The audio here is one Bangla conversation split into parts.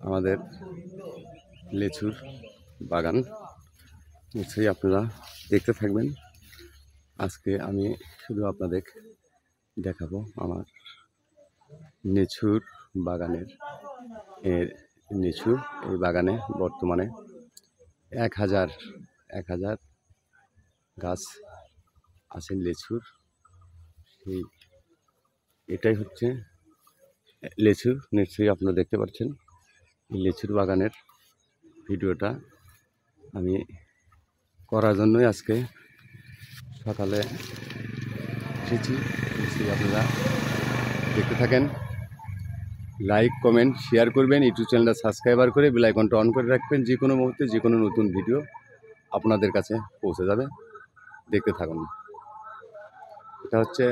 আমাদের লিচুর বাগান। নিশ্চয়ই আপনারা দেখতে থাকবেন। আজকে আমি শুধু আপনাদের দেখাবো আমার লিচুর বাগানের লিচু। এই বাগানে বর্তমানে 1000 গাছ আছে লিচুর। এটাই হচ্ছে লিচু। নিশ্চয়ই আপনারা দেখতে পাচ্ছেন এই লিচুর বাগানের ভিডিওটা আমি করার জন্যই আজকে সকালে এসেছি। নিশ্চয়ই আপনারা দেখতে থাকেন, লাইক কমেন্ট শেয়ার করবেন, ইউটিউব চ্যানেলটা সাবস্ক্রাইবার করে বেল আইকনটা অন করে রাখবেন। যে কোনো মুহূর্তে যে কোনো নতুন ভিডিও আপনাদের কাছে পৌঁছে যাবে। দেখতে থাকুন। এটা হচ্ছে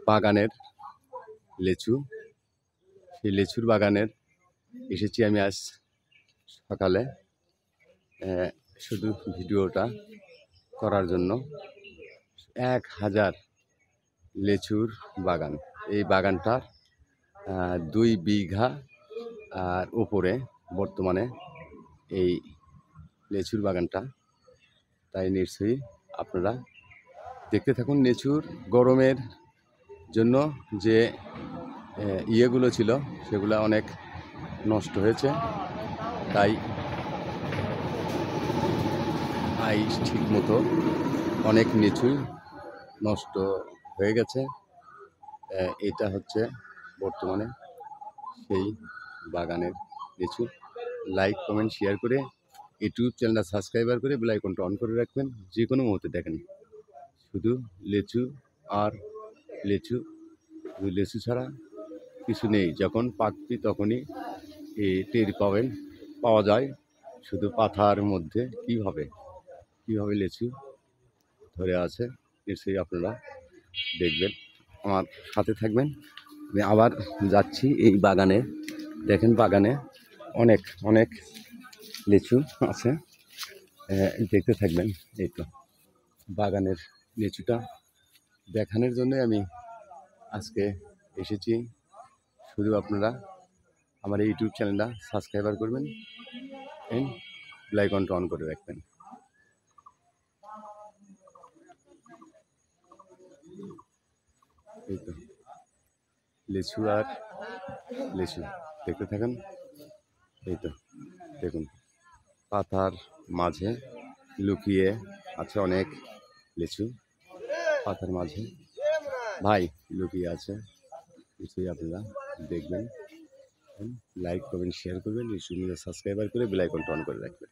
বাগানের লিচু। সেই লিচুর বাগানের এসেছি আমি আজ সকালে শুধু ভিডিওটা করার জন্য। 1000 লিচুর বাগান। এই বাগানটার 2 বিঘা আর উপরে বর্তমানে এই লিচুর বাগানটা। তাই নিশ্চয়ই আপনারা দেখতে থাকুন। লিচুর গরমের জন্য যে ইয়েগুলো ছিল সেগুলো অনেক নষ্ট হয়েছে, তাই আইস ঠিক মতো অনেক লিচুই নষ্ট হয়ে গেছে। এটা হচ্ছে বর্তমানে সেই বাগানের লিচু। লাইক কমেন্ট শেয়ার করে ইউটিউব চ্যানেলটা সাবস্ক্রাইবার করে বেল আইকনটা অন করে রাখবেন। যে কোনো মুহূর্তে দেখেন শুধু লিচু আর লিচু। লিচু ছাড়া কিছু নেই। যখন পাকবি তখনই টের পাওয়া যায় শুধু পাতার মধ্যে কীভাবে লিচু ধরে আছে। নিশ্চয়ই আপনারা দেখবেন, আমার সাথে থাকবেন। আমি আবার যাচ্ছি এই বাগানে। দেখেন বাগানে অনেক লিচু আছে, দেখতে থাকবেন। এই তো বাগানের লিচুটা দেখানোর জন্য আমি আজকে এসেছি। শুধু আপনারা আমার ইউটিউব চ্যানেলটা সাবস্ক্রাইবার করবেন, বেল আইকনটা অন করে রাখবেন। এই তো লিচু আর লিচু দেখতে থাকেন। এই তো দেখুন পাতার মাঝে লুকিয়ে আছে অনেক লিচু। পাতার মাঝে ভাই লুকিয়ে আছে। নিশ্চয়ই আপনারা দেখবেন। লাইক করবেন, শেয়ার করবেন, ইউটিউব সাবস্ক্রাইবার করে বেল আইকনটা অন করে রাখবেন।